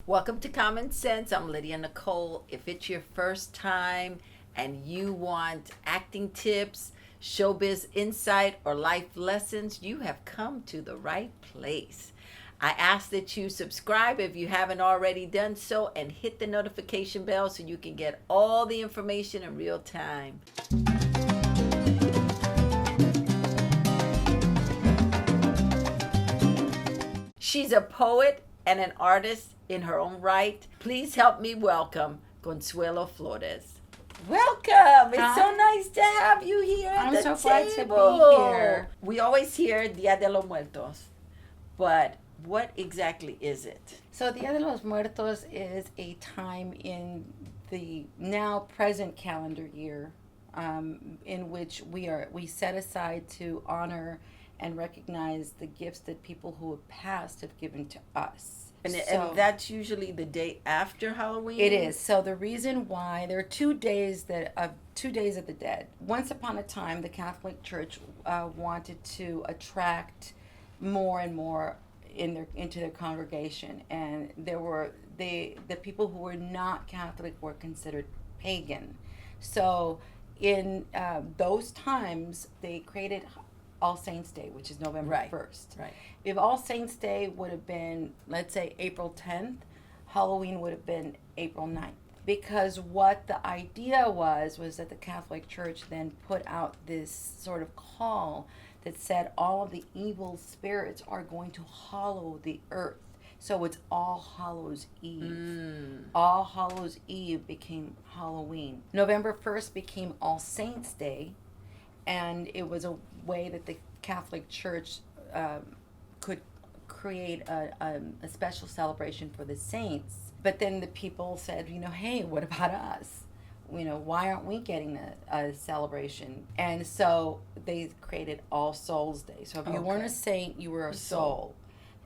Welcome to Common Sense. I'm Lydia Nicole. If it's your first time and you want acting tips, showbiz insight, or life lessons, you have come to the right place. I ask that you subscribe if you haven't already done so and hit the notification bell so you can get all the information in real time. She's a poet and an artist in her own right. Please help me welcome Consuelo Flores. Welcome. It's so nice to have you here at the I'm so glad to table. be here. We always hear Dia de los Muertos, but what exactly is it? So Dia de los Muertos is a time in the now present calendar year in which we set aside to honor and recognize the gifts that people who have passed have given to us. And that's usually the day after Halloween? It is. So the reason why there are 2 days of the dead. Once upon a time, the Catholic Church wanted to attract more and more into their congregation, and there were the people who were not Catholic were considered pagan. So in those times, they created All Saints Day, which is November 1st. Right. If All Saints Day would have been, let's say, April 10th, Halloween would have been April 9th. Because what the idea was that the Catholic Church then put out this sort of call that said all of the evil spirits are going to hollow the earth. So it's All Hallows Eve. All Hallows Eve became Halloween. November 1st became All Saints Day, and it was a way that the Catholic Church could create a special celebration for the saints. But then the people said, hey, what about us? Why aren't we getting a celebration? And so they created All Souls Day. So if you weren't a saint, you were a soul.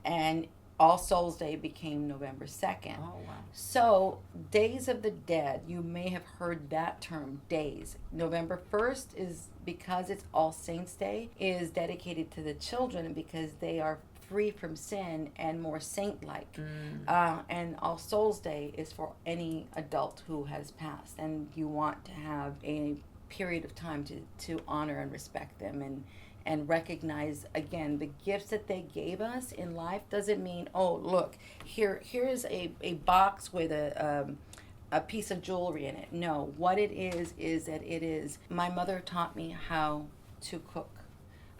And All Souls Day became November 2nd. Oh, wow. So Days of the Dead, you may have heard that term, days. November 1st is, because it's All Saints Day, is dedicated to the children because they are free from sin and more saint-like. And All Souls Day is for any adult who has passed, and you want to have a period of time to honor and respect them and recognize, again, the gifts that they gave us in life. Doesn't mean, oh, look, here's a box with a piece of jewelry in it. No, what it is that it is, my mother taught me how to cook.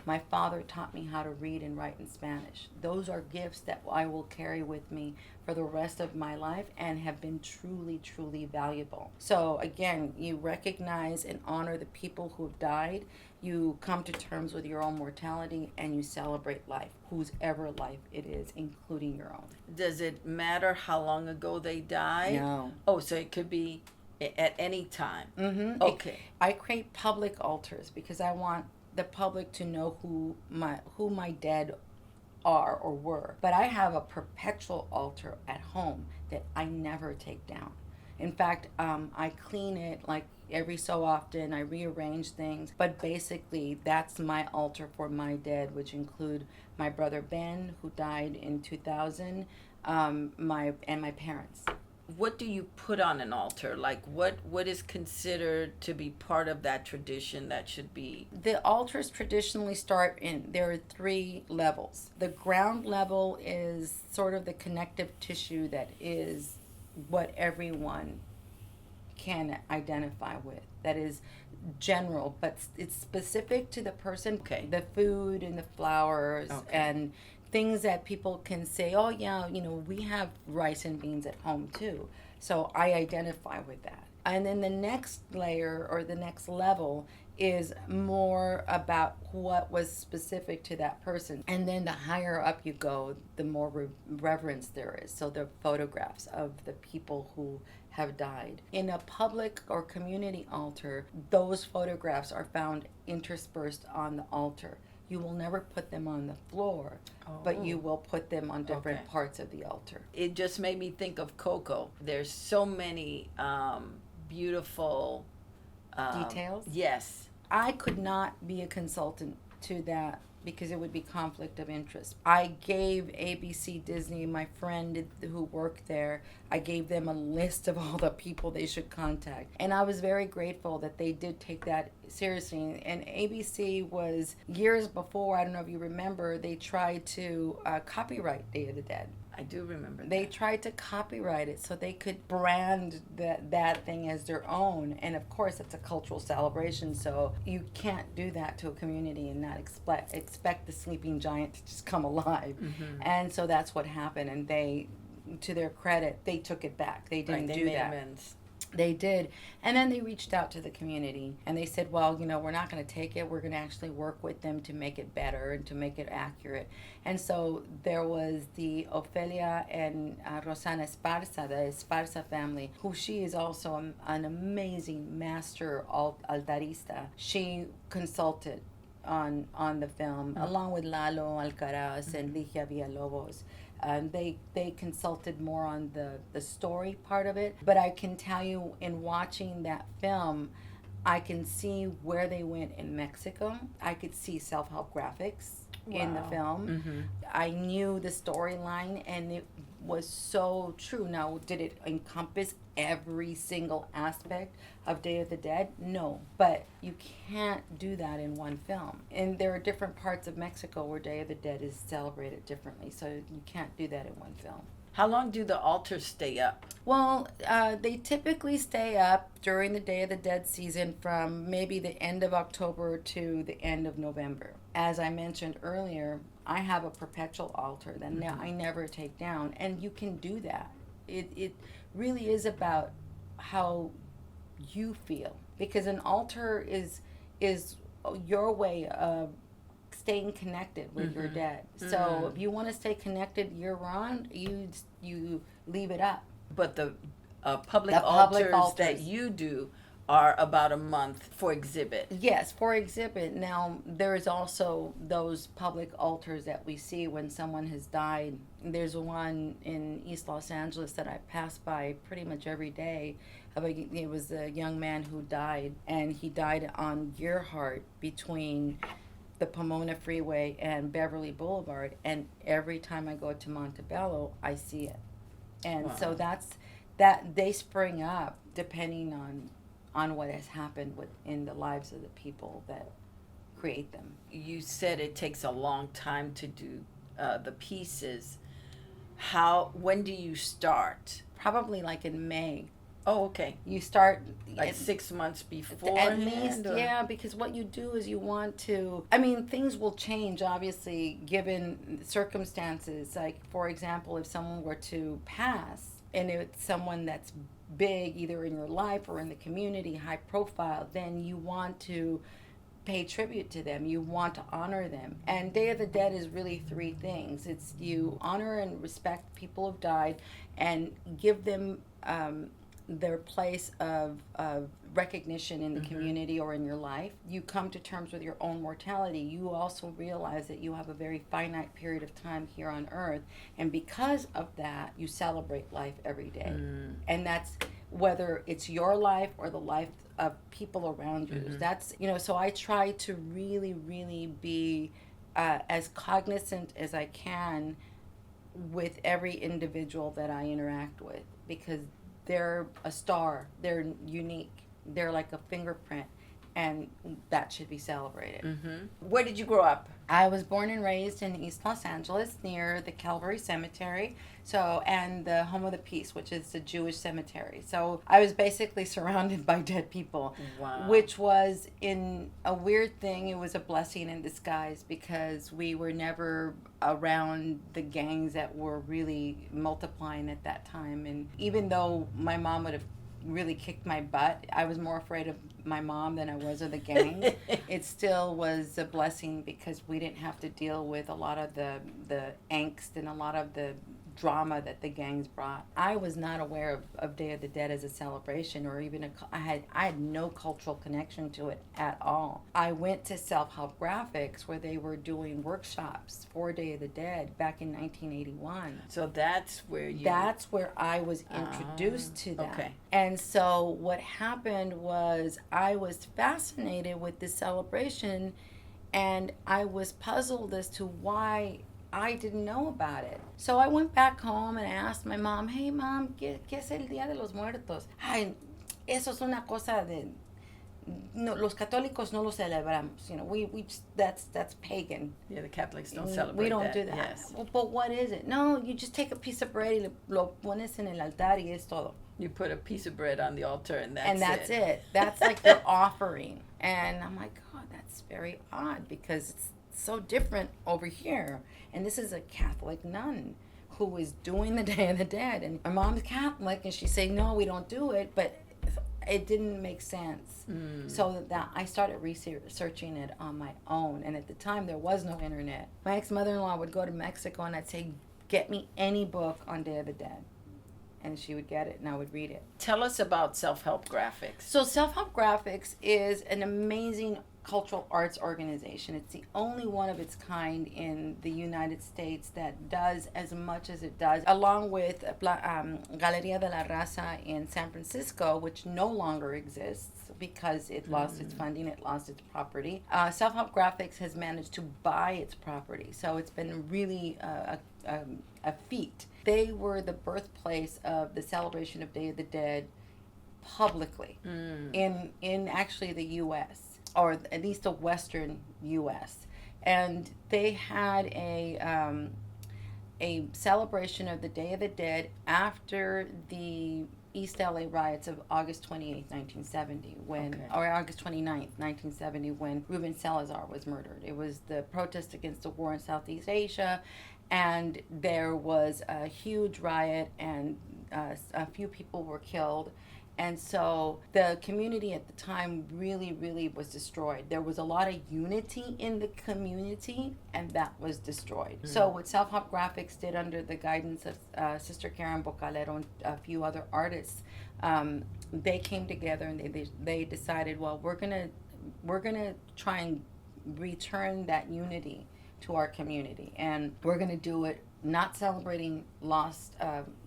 My father taught me how to read and write in Spanish. Those are gifts that I will carry with me for the rest of my life and have been truly, truly valuable. So again, you recognize and honor the people who have died. You come to terms with your own mortality, and you celebrate life, whose ever life it is, including your own. Does it matter how long ago they died? No. Oh, so it could be at any time. Mm-hmm. Okay. I create public altars because I want the public to know who my dead are or were. But I have a perpetual altar at home that I never take down. In fact, I clean it like every so often. I rearrange things, but basically that's my altar for my dead, which include my brother Ben, who died in 2000, my parents. What do you put on an altar? Like what is considered to be part of that tradition that should be? The altars traditionally there are 3 levels. The ground level is sort of the connective tissue that is what everyone can identify with. That is general, but it's specific to the person. Okay. The food and the flowers and things that people can say, oh yeah, we have rice and beans at home too. So I identify with that. And then the next layer or the next level is more about what was specific to that person. And then the higher up you go, the more reverence there is. So the photographs of the people who have died. In a public or community altar, those photographs are found interspersed on the altar. You will never put them on the floor, but you will put them on different parts of the altar. It just made me think of Coco. There's so many beautiful details? Yes. I could not be a consultant to that because it would be conflict of interest. I gave ABC Disney, my friend who worked there, I gave them a list of all the people they should contact. And I was very grateful that they did take that seriously. And ABC was years before, I don't know if you remember, they tried to copyright Day of the Dead. I do remember They tried to copyright it so they could brand that thing as their own. And of course, it's a cultural celebration, so you can't do that to a community and not expect the sleeping giant to just come alive. Mm-hmm. And so that's what happened. And they, to their credit, they took it back. They didn't do made that. amends. They did. And then they reached out to the community and they said, well, you know, we're not going to take it. We're going to actually work with them to make it better and to make it accurate. And so there was the Ofelia and Rosana Esparza, the Esparza family, who she is also an amazing master altarista. She consulted on the film, along with Lalo Alcaraz and Lydia Villalobos. They consulted more on the story part of it. But I can tell you, in watching that film, I can see where they went in Mexico. I could see self-help graphics in the film. Mm-hmm. I knew the storyline, and it was so true. Now, did it encompass every single aspect of Day of the Dead? No, but you can't do that in one film. And there are different parts of Mexico where Day of the Dead is celebrated differently, so you can't do that in one film. How long do the altars stay up? Well, they typically stay up during the Day of the Dead season from maybe the end of October to the end of November. As I mentioned earlier, I have a perpetual altar that I never take down, and you can do that. It really is about how you feel, because an altar is your way of staying connected with your dead. So if you want to stay connected year round, you leave it up. But the public altars that you do are about a month for exhibit. Yes, for exhibit. Now, there is also those public altars that we see when someone has died. There's one in East Los Angeles that I pass by pretty much every day. It was a young man who died, and he died on Gearhart between the Pomona Freeway and Beverly Boulevard. And every time I go to Montebello, I see it. And so that they spring up depending on what has happened in the lives of the people that create them. You said it takes a long time to do the pieces. When do you start? Probably like in May. Oh, okay. You start like 6 months before. At least, yeah, because what you do is you want to, I mean, things will change, obviously, given circumstances. Like, for example, if someone were to pass, and it's someone that's big, either in your life or in the community, high profile, then you want to pay tribute to them. You want to honor them. And Day of the Dead is really three things. It's you honor and respect people who've died and give them their place of recognition in the community or in your life. You come to terms with your own mortality. You also realize that you have a very finite period of time here on earth, and because of that, you celebrate life every day. And that's whether it's your life or the life of people around you. That's, so I try to really, really be as cognizant as I can with every individual that I interact with, because they're a star, they're unique, they're like a fingerprint, and that should be celebrated. Where did you grow up? I was born and raised in East Los Angeles near the Calvary Cemetery, and the Home of the Peace, which is the Jewish cemetery. So I was basically surrounded by dead people. Wow. Which was, in a weird thing, it was a blessing in disguise, because we were never around the gangs that were really multiplying at that time. And even though my mom would have really kicked my butt, I was more afraid of my mom than I was of the gangs. It still was a blessing, because we didn't have to deal with a lot of the angst and a lot of the drama that the gangs brought. I was not aware of Day of the Dead as a celebration, or even I had no cultural connection to it at all. I went to Self-Help Graphics, where they were doing workshops for Day of the Dead back in 1981. So that's where I was introduced to that. Okay. And so what happened was, I was fascinated with this celebration, And I was puzzled as to why I didn't know about it. So I went back home and I asked my mom, hey mom, ¿qué es el Día de los Muertos? Ay, eso es una cosa de, no, los católicos no lo celebramos. You know, we just, that's pagan. Yeah, the Catholics don't celebrate We don't that. do that. Yes. Well, but what is it? No, you just take a piece of bread y lo pones en el altar y es todo. You put a piece of bread on the altar and that's it. That's like the offering. And I'm like, oh, that's very odd because it's so different over here. And this is a Catholic nun who is doing the Day of the Dead. And my mom's Catholic and she's saying, no, we don't do it. But it didn't make sense. So that I started researching it on my own. And at the time, there was no internet. My ex-mother-in-law would go to Mexico and I'd say, get me any book on Day of the Dead. And she would get it and I would read it. Tell us about Self-Help Graphics. So Self-Help Graphics is an amazing cultural arts organization. It's the only one of its kind in the United States that does as much as it does, along with Galeria de la Raza in San Francisco, which no longer exists because it lost its funding, it lost its property. Self-Help Graphics has managed to buy its property, so it's been really a feat. They were the birthplace of the celebration of Day of the Dead publicly in actually the U.S., or at least the Western U.S. And they had a celebration of the Day of the Dead after the East LA riots of August 28th, 1970, or August 29th, 1970, when Ruben Salazar was murdered. It was the protest against the war in Southeast Asia, and there was a huge riot, and a few people were killed. And so the community at the time really, really was destroyed. There was a lot of unity in the community, and that was destroyed. So what Self-Help Graphics did under the guidance of Sister Karen Bocalero and a few other artists, they came together and they decided, well, we're gonna try and return that unity to our community, and we're gonna do it not celebrating lost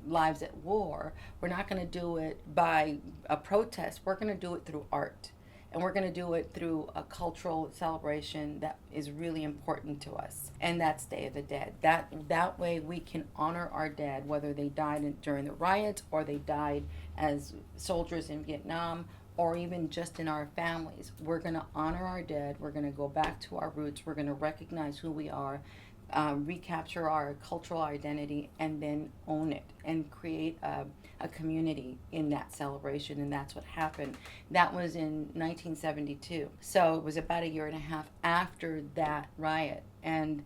lives at war. We're not going to do it by a protest. We're going to do it through art. And we're going to do it through a cultural celebration that is really important to us. And that's Day of the Dead. That way we can honor our dead, whether they died during the riots or they died as soldiers in Vietnam, or even just in our families. We're going to honor our dead. We're going to go back to our roots. We're going to recognize who we are, recapture our cultural identity, and then own it and create a community in that celebration. And that's what happened. That was in 1972. So it was about a year and a half after that riot. And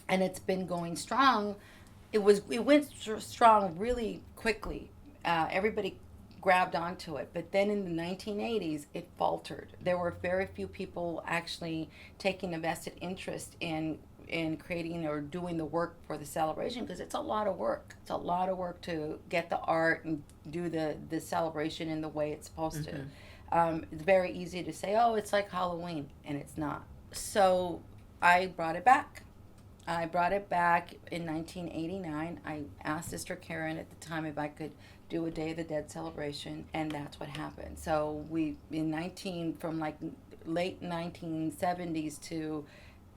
it's been going strong. It went strong really quickly. Everybody grabbed onto it, but then in the 1980s it faltered. There were very few people actually taking a vested interest in creating or doing the work for the celebration, because it's a lot of work. It's a lot of work to get the art and do the celebration in the way it's supposed to. It's very easy to say, oh, it's like Halloween, and it's not. So I brought it back. I brought it back in 1989. I asked Sister Karen at the time if I could do a Day of the Dead celebration, and that's what happened. So from like late 1970s to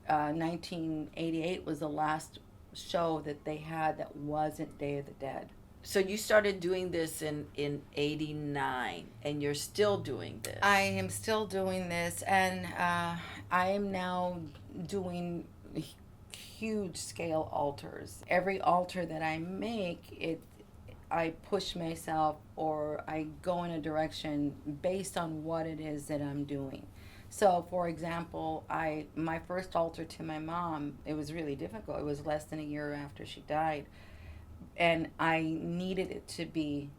1988 was the last show that they had that wasn't Day of the Dead. So you started doing this in 89, and you're still doing this. I am still doing this, and I am now doing huge scale altars. Every altar that I make, I push myself, or I go in a direction based on what it is that I'm doing. So, for example, my first altar to my mom, it was really difficult. It was less than a year after she died. And I needed it to be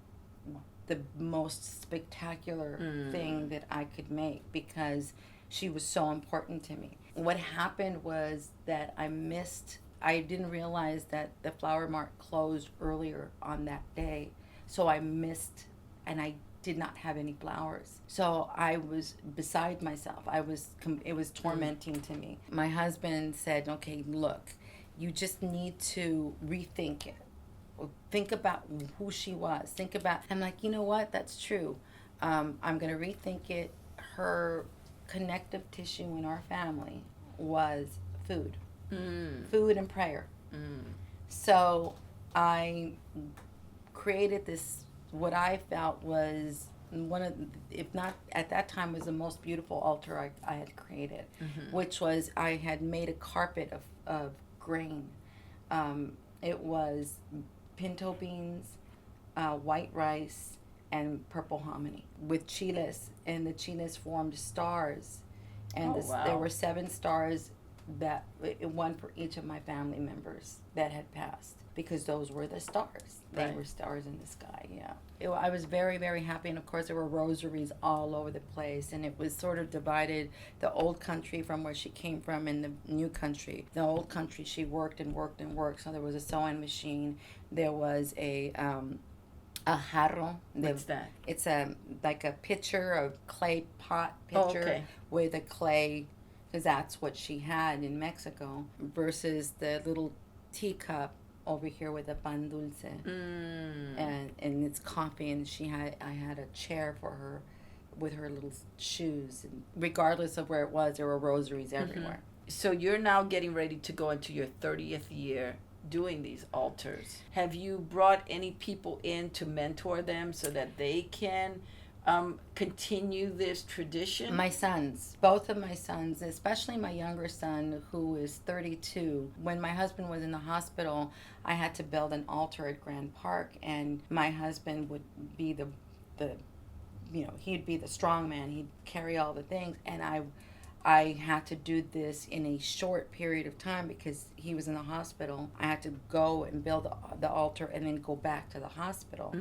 the most spectacular thing that I could make, because she was so important to me. What happened was that I didn't realize that the flower mart closed earlier on that day. So I missed, and I did not have any flowers. So I was beside myself. It was tormenting to me. My husband said, okay, look, you just need to rethink it. Think about who she was. I'm like, you know what? That's true. I'm going to rethink it. Her connective tissue in our family was food, Mm. food and prayer. Mm. So I created this, what I felt was one of, if not at that time, was the most beautiful altar I had created, which was I had made a carpet of grain. It was pinto beans, white rice, and purple hominy with chiles, and the chiles formed stars, and Oh, wow. there were 7 stars, that one for each of my family members that had passed, because those were the stars. They Right. were stars in the sky. Yeah, I was very, very happy, and of course there were rosaries all over the place, and it was sort of divided, the old country from where she came from, and the new country. The old country, she worked and worked and worked, so there was a sewing machine, there was a jarro. What's that? It's like a pitcher, a clay pot Oh, pitcher, okay. with a clay, because that's what she had in Mexico, versus the little teacup over here with a pan dulce, Mm. and it's coffee, and I had a chair for her with her little shoes, and regardless of where it was, there were rosaries everywhere. So you're now getting ready to go into your 30th year doing these altars. Have you brought any people in to mentor them so that they can continue this tradition? My sons, both of my sons, especially my younger son, who is 32. When my husband was in the hospital, I had to build an altar at Grand Park, and my husband would be the he'd be the strong man. He'd carry all the things, and I had to do this in a short period of time because he was in the hospital. I had to go and build the altar and then go back to the hospital.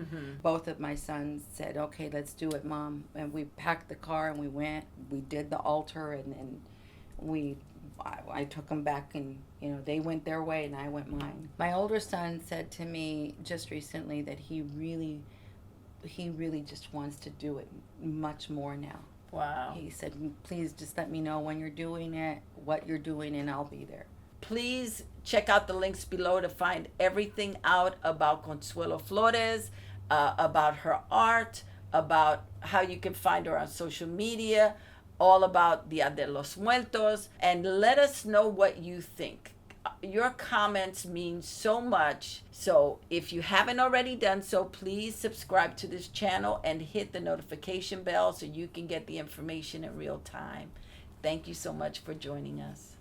Both of my sons said, okay, let's do it, Mom. And we packed the car and we went. We did the altar, and I took them back, and they went their way and I went mine. My older son said to me just recently that he really just wants to do it much more now. Wow. He said, please just let me know when you're doing it, what you're doing, and I'll be there. Please check out the links below to find everything out about Consuelo Flores, about her art, about how you can find her on social media, all about Dia de los Muertos, and let us know what you think. Your comments mean so much. So if you haven't already done so, please subscribe to this channel and hit the notification bell so you can get the information in real time. Thank you so much for joining us.